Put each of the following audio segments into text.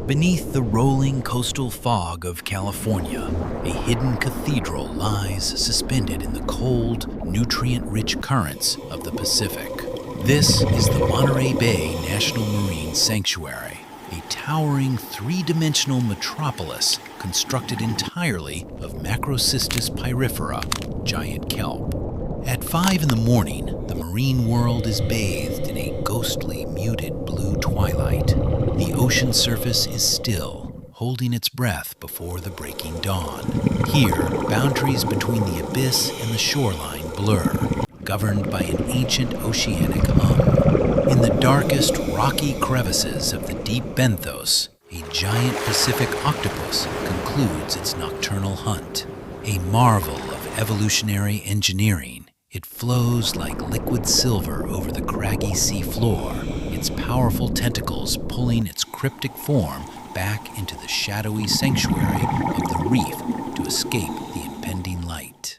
Beneath the rolling coastal fog of California, a hidden cathedral lies suspended in the cold, nutrient-rich currents of the Pacific. This is the Monterey Bay National Marine Sanctuary, a towering three-dimensional metropolis constructed entirely of Macrocystis pyrifera, giant kelp. At 5 in the morning, the marine world is bathed in a ghostly, muted blue twilight. The ocean surface is still, holding its breath before the breaking dawn. Here, boundaries between the abyss and the shoreline blur, governed by an ancient oceanic hum. In the darkest, rocky crevices of the deep benthos, a giant Pacific octopus concludes its nocturnal hunt. A marvel of evolutionary engineering, it flows like liquid silver over the craggy seafloor, its powerful tentacles pulling its cryptic form back into the shadowy sanctuary of the reef to escape the impending light.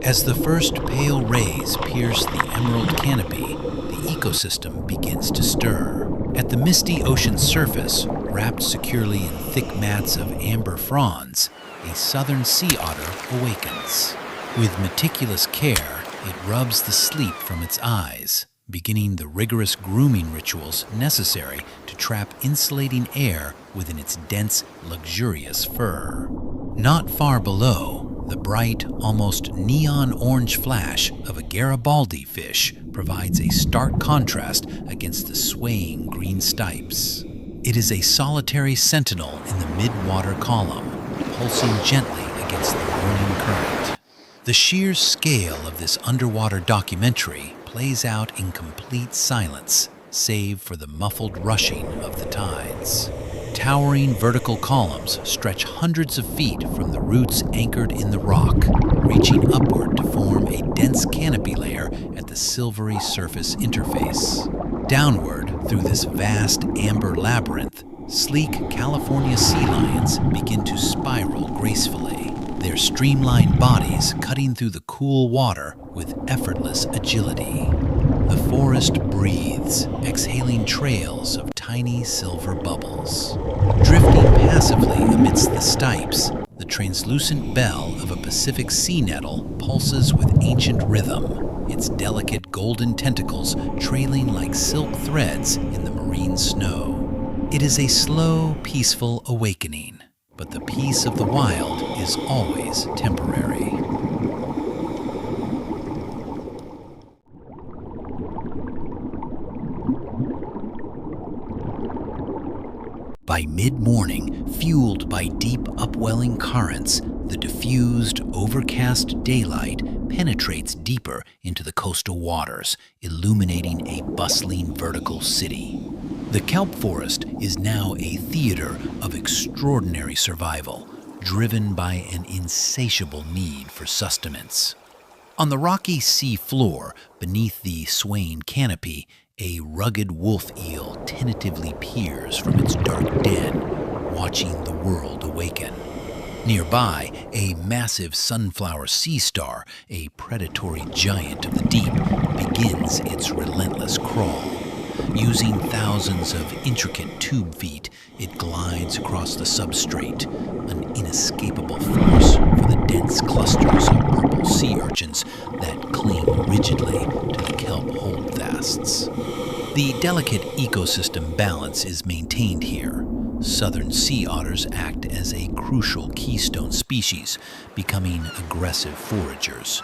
As the first pale rays pierce the emerald canopy, the ecosystem begins to stir. At the misty ocean surface, wrapped securely in thick mats of amber fronds, a southern sea otter awakens. With meticulous care, it rubs the sleep from its eyes, beginning the rigorous grooming rituals necessary to trap insulating air within its dense, luxurious fur. Not far below, the bright, almost neon orange flash of a Garibaldi fish provides a stark contrast against the swaying green stipes. It is a solitary sentinel in the mid-water column, pulsing gently against the morning current. The sheer scale of this underwater documentary plays out in complete silence, save for the muffled rushing of the tides. Towering vertical columns stretch hundreds of feet from the roots anchored in the rock, reaching upward to form a dense canopy layer at the silvery surface interface. Downward, through this vast amber labyrinth, sleek California sea lions begin to spiral gracefully, their streamlined bodies cutting through the cool water with effortless agility. The forest breathes, exhaling trails of tiny silver bubbles. Drifting passively amidst the stipes, the translucent bell of a Pacific sea nettle pulses with ancient rhythm, its delicate golden tentacles trailing like silk threads in the marine snow. It is a slow, peaceful awakening, but the peace of the wild is always temporary. By mid-morning, fueled by deep upwelling currents, the diffused, overcast daylight penetrates deeper into the coastal waters, illuminating a bustling vertical city. The kelp forest is now a theater of extraordinary survival, driven by an insatiable need for sustenance. On the rocky sea floor, beneath the swaying canopy, a rugged wolf eel tentatively peers from its dark den, watching the world awaken. Nearby, a massive sunflower sea star, a predatory giant of the deep, begins its relentless crawl. Using thousands of intricate tube feet, it glides across the substrate, an inescapable force for the dense clusters of purple sea urchins that cling rigidly to the kelp holdfasts. The delicate ecosystem balance is maintained here. Southern sea otters act as a crucial keystone species, becoming aggressive foragers.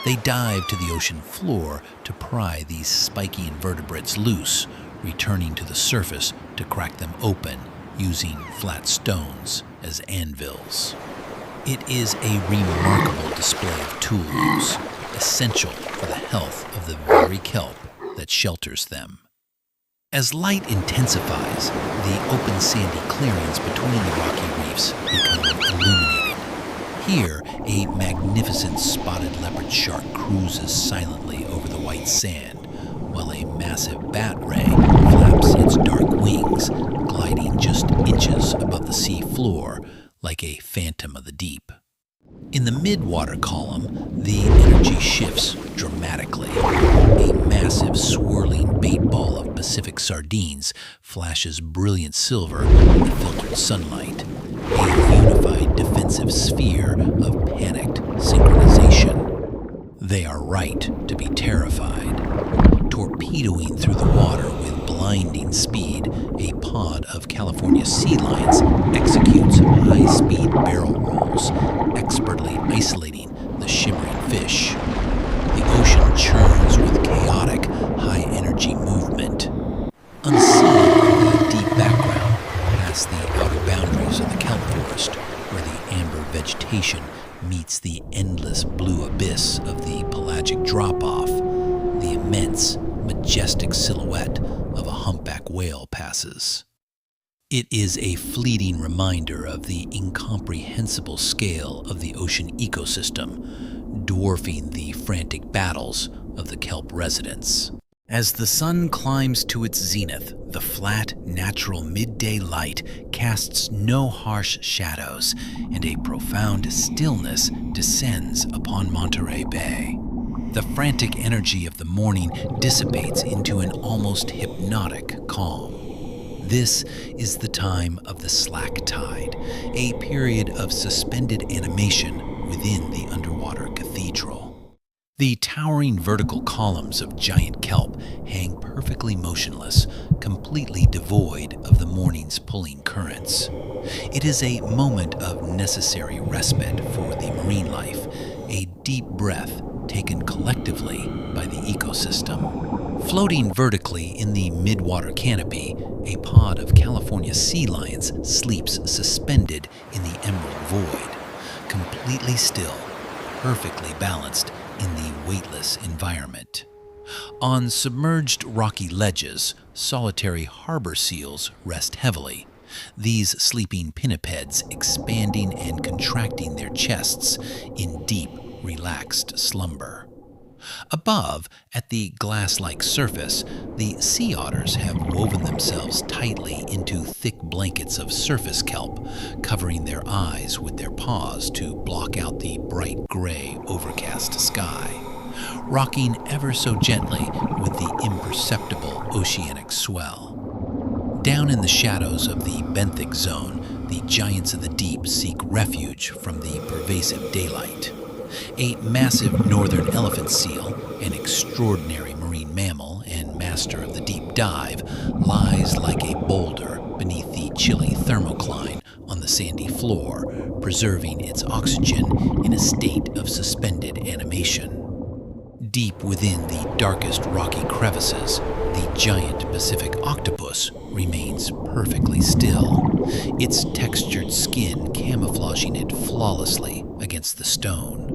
They dive to the ocean floor to pry these spiky invertebrates loose, returning to the surface to crack them open, using flat stones as anvils. It is a remarkable display of tool use, essential for the health of the very kelp that shelters them. As light intensifies, the open sandy clearings between the rocky reefs become illuminated. Here, a magnificent spotted leopard shark cruises silently over the white sand, while a massive bat ray flaps its dark wings, gliding just inches above the sea floor like a phantom of the deep. In the mid-water column, the energy shifts dramatically. A massive swirling bait ball of Pacific Pacific sardines flashes brilliant silver in the filtered sunlight, a unified defensive sphere of panicked synchronization. They are right to be terrified. Torpedoing through the water with blinding speed, a pod of California sea lions executes high-speed barrel rolls, expertly isolating the shimmering fish. The ocean churns with chaotic, high-energy movement. Unseen in the deep background, past the outer boundaries of the kelp forest, where the amber vegetation meets the endless blue abyss of the pelagic drop-off, the immense, majestic silhouette of a humpback whale passes. It is a fleeting reminder of the incomprehensible scale of the ocean ecosystem, dwarfing the frantic battles of the kelp residents. As the sun climbs to its zenith, the flat, natural midday light casts no harsh shadows, and a profound stillness descends upon Monterey Bay. The frantic energy of the morning dissipates into an almost hypnotic calm. This is the time of the slack tide, a period of suspended animation within the underwater cathedral. The towering vertical columns of giant kelp hang perfectly motionless, completely devoid of the morning's pulling currents. It is a moment of necessary respite for the marine life, a deep breath taken collectively by the ecosystem. Floating vertically in the midwater canopy, a pod of California sea lions sleeps suspended in the emerald void, completely still, perfectly balanced in the weightless environment. On submerged rocky ledges, solitary harbor seals rest heavily, these sleeping pinnipeds expanding and contracting their chests in deep, relaxed slumber. Above, at the glass-like surface, the sea otters have woven themselves tightly into thick blankets of surface kelp, covering their eyes with their paws to block out the bright gray, overcast sky, rocking ever so gently with the imperceptible oceanic swell. Down in the shadows of the benthic zone, the giants of the deep seek refuge from the pervasive daylight. A massive northern elephant seal, an extraordinary marine mammal and master of the deep dive, lies like a boulder beneath the chilly thermocline on the sandy floor, preserving its oxygen in a state of suspended animation. Deep within the darkest rocky crevices, the giant Pacific octopus remains perfectly still, its textured skin camouflaging it flawlessly against the stone.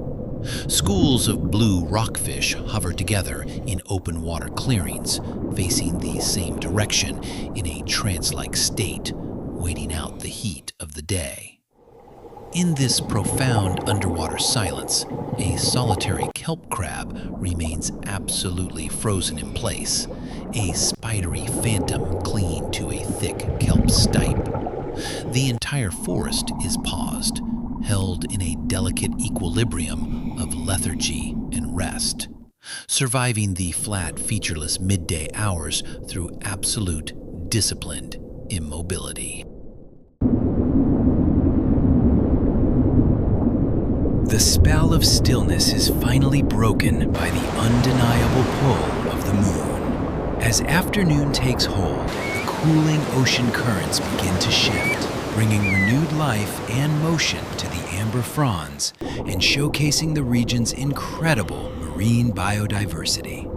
Schools of blue rockfish hover together in open water clearings, facing the same direction in a trance-like state, waiting out the heat of the day. In this profound underwater silence, a solitary kelp crab remains absolutely frozen in place, a spidery phantom clinging to a thick kelp stipe. The entire forest is paused, held in a delicate equilibrium of lethargy and rest, surviving the flat, featureless midday hours through absolute, disciplined immobility. The spell of stillness is finally broken by the undeniable pull of the moon. As afternoon takes hold, the cooling ocean currents begin to shift, bringing renewed life and motion to the amber fronds and showcasing the region's incredible marine biodiversity.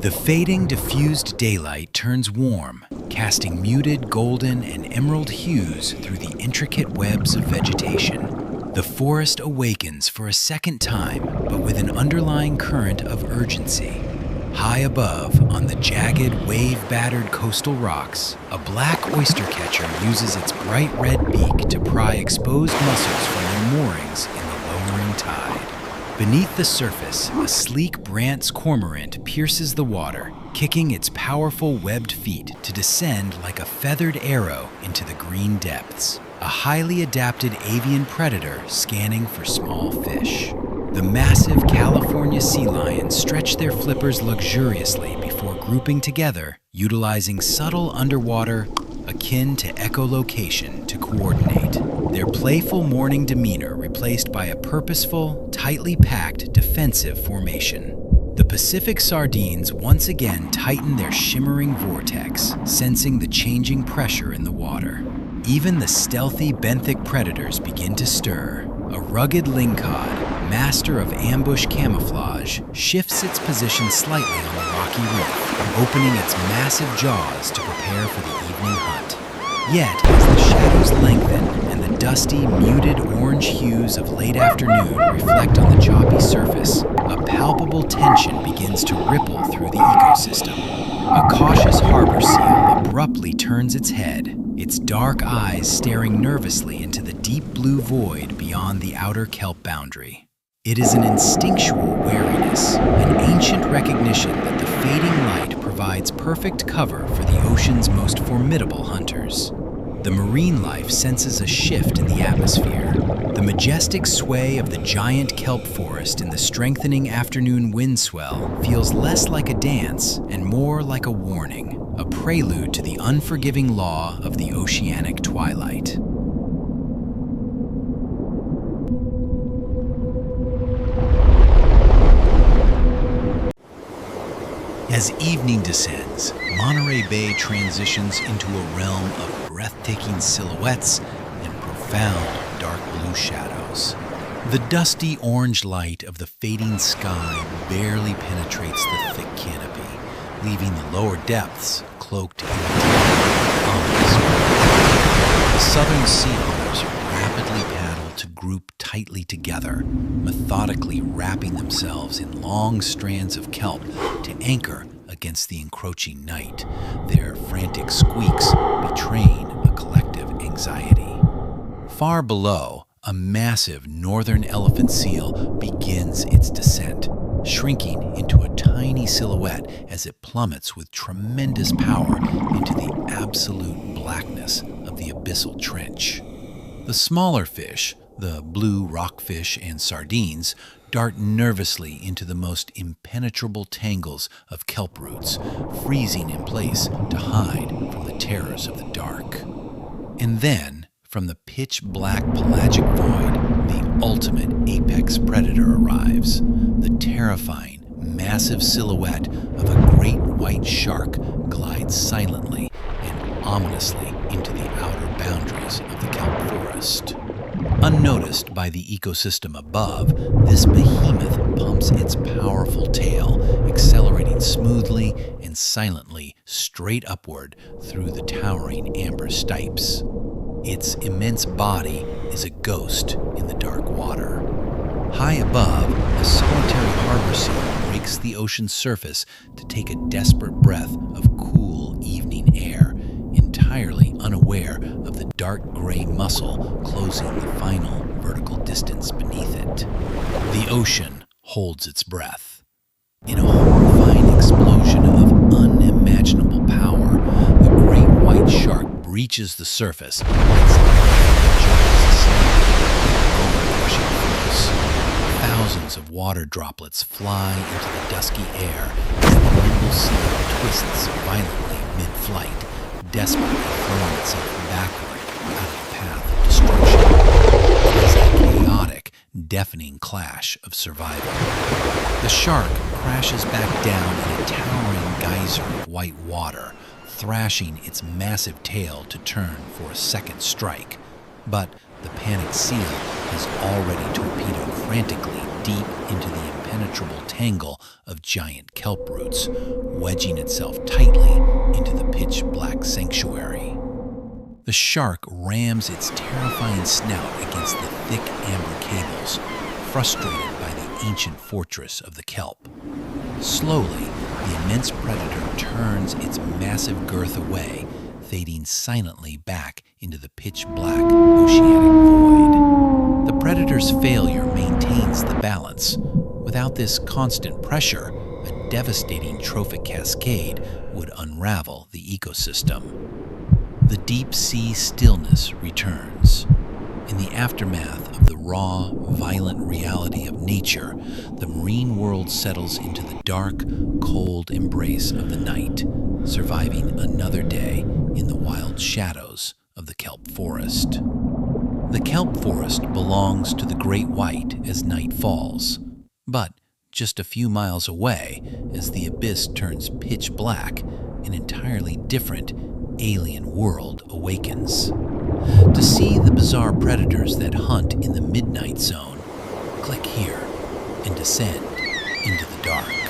The fading, diffused daylight turns warm, casting muted golden and emerald hues through the intricate webs of vegetation. The forest awakens for a second time, but with an underlying current of urgency. High above, on the jagged, wave-battered coastal rocks, a black oyster catcher uses its bright red beak to pry exposed mussels from their moorings in the lowering tide. Beneath the surface, a sleek Brandt's cormorant pierces the water, kicking its powerful webbed feet to descend like a feathered arrow into the green depths, a highly adapted avian predator scanning for small fish. The massive California sea lions stretch their flippers luxuriously before grouping together utilizing subtle underwater akin to echolocation to coordinate. Their playful morning demeanor replaced by a purposeful, tightly packed defensive formation. The Pacific sardines once again tighten their shimmering vortex, sensing the changing pressure in the water. Even the stealthy benthic predators begin to stir. A rugged lingcod, master of ambush camouflage, shifts its position slightly on the rocky reef, opening its massive jaws to prepare for the evening hunt. Yet, as the shadows lengthen and the dusty, muted orange hues of late afternoon reflect on the choppy surface, a palpable tension begins to ripple through the ecosystem. A cautious harbor seal abruptly turns its head, its dark eyes staring nervously into the deep blue void beyond the outer kelp boundary. It is an instinctual wariness, an ancient recognition that the fading light provides perfect cover for the ocean's most formidable hunters. The marine life senses a shift in the atmosphere. The majestic sway of the giant kelp forest in the strengthening afternoon wind swell feels less like a dance and more like a warning, a prelude to the unforgiving law of the oceanic twilight. As evening descends, Monterey Bay transitions into a realm of breathtaking silhouettes and profound dark blue shadows. The dusty orange light of the fading sky barely penetrates the thick canopy, leaving the lower depths cloaked in ominous gray. The southern sea otters rapidly paddle to group tightly together, methodically wrapping themselves in long strands of kelp to anchor against the encroaching night, their frantic squeaks betraying a collective anxiety. Far below, a massive northern elephant seal begins its descent, shrinking into a tiny silhouette as it plummets with tremendous power into the absolute blackness of the abyssal trench. The smaller fish, the blue rockfish and sardines, dart nervously into the most impenetrable tangles of kelp roots, freezing in place to hide from the terrors of the dark. And then, from the pitch-black pelagic void, the ultimate apex predator arrives, the terrifying, massive silhouette of a great white shark glides silently and ominously into the outer boundaries of the kelp forest. Unnoticed by the ecosystem above, this behemoth pumps its powerful tail, accelerating smoothly and silently straight upward through the towering amber stipes. Its immense body is a ghost in the dark water. High above, a solitary harbor seal breaks the ocean's surface to take a desperate breath of cool evening air, entirely unaware of the dark gray muscle closing the final vertical distance beneath it. The ocean holds its breath. In a horrifying explosion of unimaginable power, the great white shark breaches the surface, its jaws ascend with crushing force. Thousands of water droplets fly into the dusky air as the nimble seal twists violently mid-flight, desperately throwing itself backward out of the path of destruction. It is a chaotic, deafening clash of survival. The shark crashes back down in a towering geyser of white water, thrashing its massive tail to turn for a second strike. But the panicked seal has already torpedoed frantically deep into the impenetrable tangle of giant kelp roots, wedging itself tightly into the pitch-black sanctuary. The shark rams its terrifying snout against the thick amber cables, frustrated by the ancient fortress of the kelp. Slowly, the immense predator turns its massive girth away, fading silently back into the pitch-black oceanic void. The predator's failure maintains the balance. Without this constant pressure, a devastating trophic cascade would unravel the ecosystem. The deep sea stillness returns. In the aftermath of the raw, violent reality of nature, the marine world settles into the dark, cold embrace of the night, surviving another day in the wild shadows of the kelp forest. The kelp forest belongs to the great white as night falls, but just a few miles away, as the abyss turns pitch black, an entirely different, alien world awakens. To see the bizarre predators that hunt in the midnight zone, click here and descend into the dark.